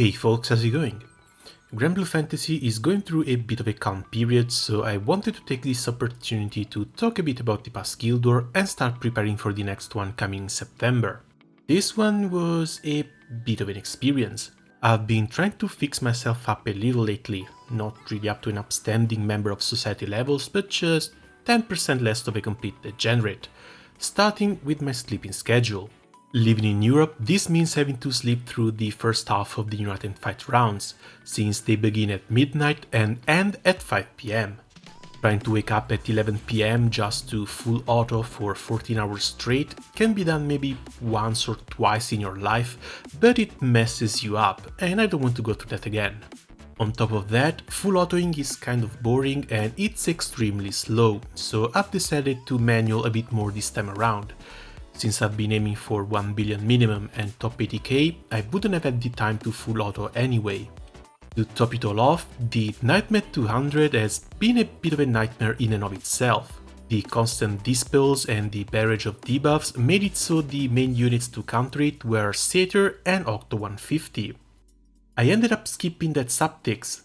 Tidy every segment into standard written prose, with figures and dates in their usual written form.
Hey folks, how's it going? Granblue Fantasy is going through a bit of a calm period, so I wanted to take this opportunity to talk a bit about the past Guild War and start preparing for the next one coming in September. This one was a bit of an experience. I've been trying to fix myself up a little lately, not really up to an upstanding member of society levels, but just 10% less of a complete degenerate, starting with my sleeping schedule. Living in Europe, this means having to sleep through the first half of the United Fight rounds, since they begin at midnight and end at 5 pm. Trying to wake up at 11 pm just to full auto for 14 hours straight can be done maybe once or twice in your life, but it messes you up, and I don't want to go through that again. On top of that, full autoing is kind of boring and it's extremely slow, so I've decided to manual a bit more this time around. Since I've been aiming for 1 billion minimum and top 80k, I wouldn't have had the time to full auto anyway. To top it all off, the Nightmare 200 has been a bit of a nightmare in and of itself. The constant dispels and the barrage of debuffs made it so the main units to counter it were Satyr and Octo 150. I ended up skipping that subtics,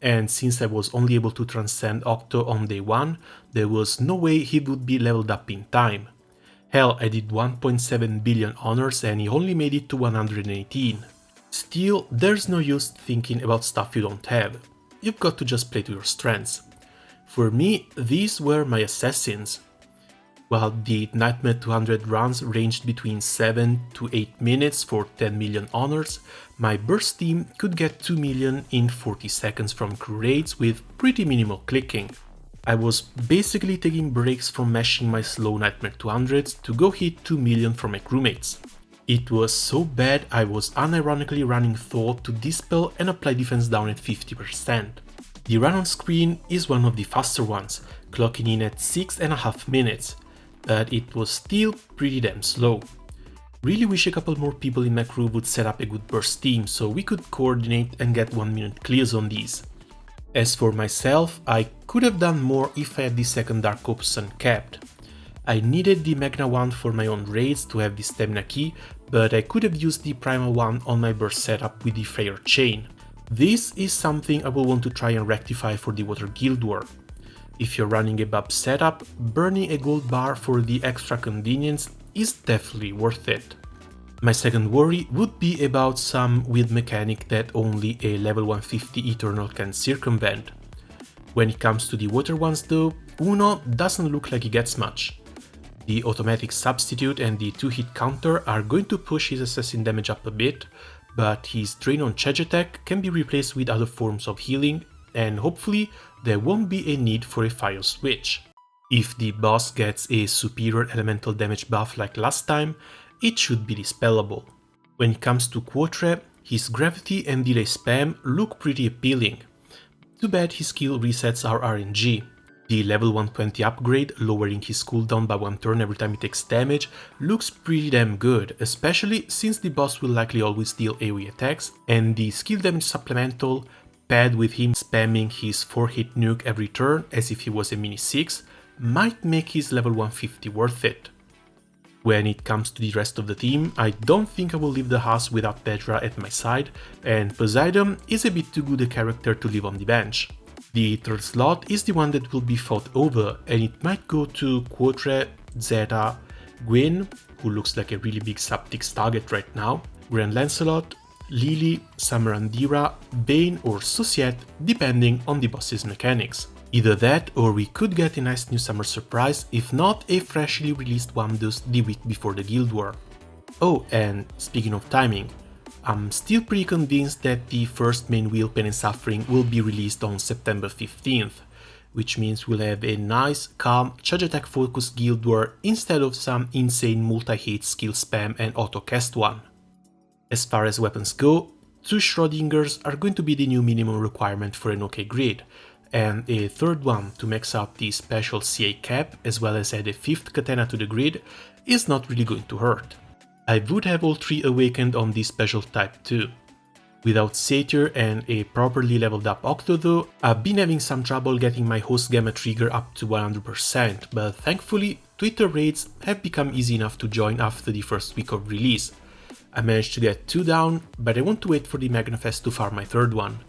and since I was only able to transcend Octo on day 1, there was no way he would be leveled up in time. Hell, I did 1.7 billion honors and he only made it to 118. Still, there's no use thinking about stuff you don't have. You've got to just play to your strengths. For me, these were my assassins. While the Nightmare 200 runs ranged between 7 to 8 minutes for 10 million honors, my burst team could get 2 million in 40 seconds from crew raids with pretty minimal clicking. I was basically taking breaks from mashing my slow Nightmare 200s to go hit 2 million for my crewmates. It was so bad I was unironically running Thought to dispel and apply defense down at 50%. The run on screen is one of the faster ones, clocking in at 6.5 minutes, but it was still pretty damn slow. Really wish a couple more people in my crew would set up a good burst team so we could coordinate and get 1 minute clears on these. As for myself, I could have done more if I had the second Dark Ops uncapped. I needed the Magna one for my own raids to have the stamina key, but I could have used the Primal one on my burst setup with the Freyr chain. This is something I will want to try and rectify for the Water Guild War. If you're running a bub setup, burning a gold bar for the extra convenience is definitely worth it. My second worry would be about some weird mechanic that only a level 150 Eternal can circumvent. When it comes to the water ones though, Uno doesn't look like he gets much. The automatic substitute and the 2-hit counter are going to push his assassin damage up a bit, but his drain on charge attack can be replaced with other forms of healing, and hopefully there won't be a need for a fire switch. If the boss gets a superior elemental damage buff like last time, it should be dispellable. When it comes to Quotre, his gravity and delay spam look pretty appealing. Too bad his skill resets are RNG. The level 120 upgrade, lowering his cooldown by 1 turn every time he takes damage, looks pretty damn good, especially since the boss will likely always deal AoE attacks, and the skill damage supplemental, paired with him spamming his 4-hit nuke every turn as if he was a mini 6, might make his level 150 worth it. When it comes to the rest of the team, I don't think I will leave the house without Petra at my side, and Poseidon is a bit too good a character to leave on the bench. The third slot is the one that will be fought over, and it might go to Quotre, Zeta, Gwyn, who looks like a really big subtics target right now, Grand Lancelot, Lily, Samarandira, Bane or Societe, depending on the boss's mechanics. Either that, or we could get a nice new summer surprise, if not a freshly released Wamdus the week before the Guild War. Oh, and speaking of timing, I'm still pretty convinced that the first main wheel Pain and Suffering will be released on September 15th, which means we'll have a nice, calm, charge attack focused Guild War instead of some insane multi-hit skill spam and auto-cast one. As far as weapons go, 2 Schrodingers are going to be the new minimum requirement for an OK grid, and a third one to max out the special CA cap as well as add a 5th katana to the grid is not really going to hurt. I would have all 3 awakened on this special type too. Without Satyr and a properly leveled up Octo though, I've been having some trouble getting my host gamma trigger up to 100%, but thankfully Twitter raids have become easy enough to join after the first week of release. I managed to get 2 down, but I want to wait for the Magnafest to farm my third one.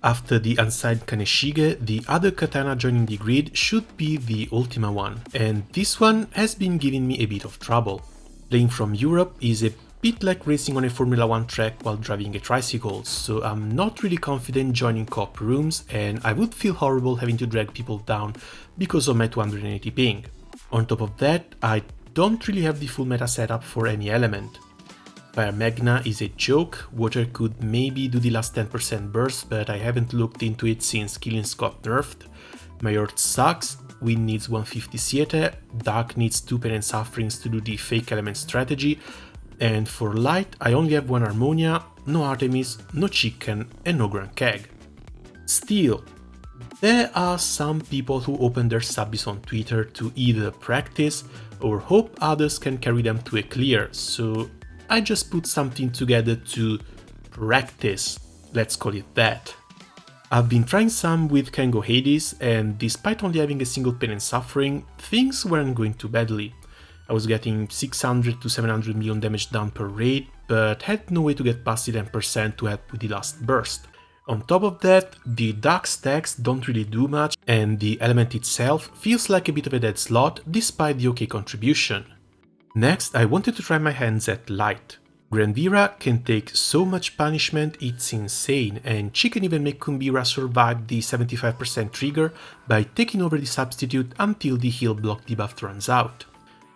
After the unsigned Kaneshige, the other katana joining the grid should be the Ultima one, and this one has been giving me a bit of trouble. Playing from Europe is a bit like racing on a Formula 1 track while driving a tricycle, so I'm not really confident joining co-op rooms, and I would feel horrible having to drag people down because of my 280 ping. On top of that, I don't really have the full meta setup for any element. Fire Magna is a joke, Water could maybe do the last 10% burst, but I haven't looked into it since Killings got nerfed. My Earth sucks, Wind needs 150 Siete, Dark needs 2 Pain and Sufferings to do the fake element strategy, and for Light I only have 1 Harmonia, no Artemis, no Chicken and no Grand Keg. Still, there are some people who open their subbies on Twitter to either practice or hope others can carry them to a clear, so I just put something together to practice, let's call it that. I've been trying some with Kengo Hades, and despite only having a single Pain and Suffering, things weren't going too badly. I was getting 600 to 700 million damage down per raid, but had no way to get past the 10% to help with the last burst. On top of that, the dark stacks don't really do much, and the element itself feels like a bit of a dead slot despite the okay contribution. Next, I wanted to try my hands at Light. Granvira can take so much punishment, it's insane, and she can even make Kumbira survive the 75% trigger by taking over the substitute until the heal block debuff runs out.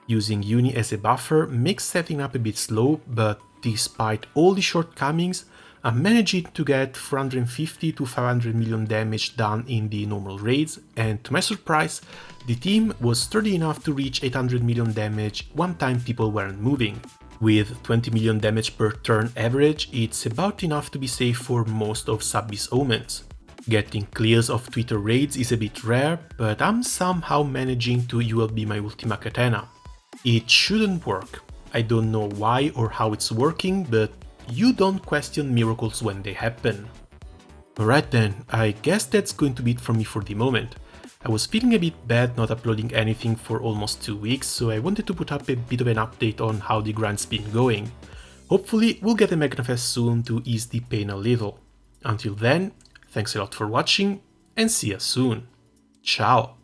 Using Uni as a buffer makes setting up a bit slow, but despite all the shortcomings, I'm managing to get 450 to 500 million damage done in the normal raids, and to my surprise, the team was sturdy enough to reach 800 million damage one time people weren't moving. With 20 million damage per turn average, it's about enough to be safe for most of Subbi's omens. Getting clears of Twitter raids is a bit rare, but I'm somehow managing to ULB my Ultima Katana. It shouldn't work. I don't know why or how it's working, but you don't question miracles when they happen. Alright then, I guess that's going to be it from me for the moment. I was feeling a bit bad not uploading anything for almost 2 weeks, so I wanted to put up a bit of an update on how the grind's been going. Hopefully we'll get a Magnafest soon to ease the pain a little. Until then, thanks a lot for watching and see you soon. Ciao!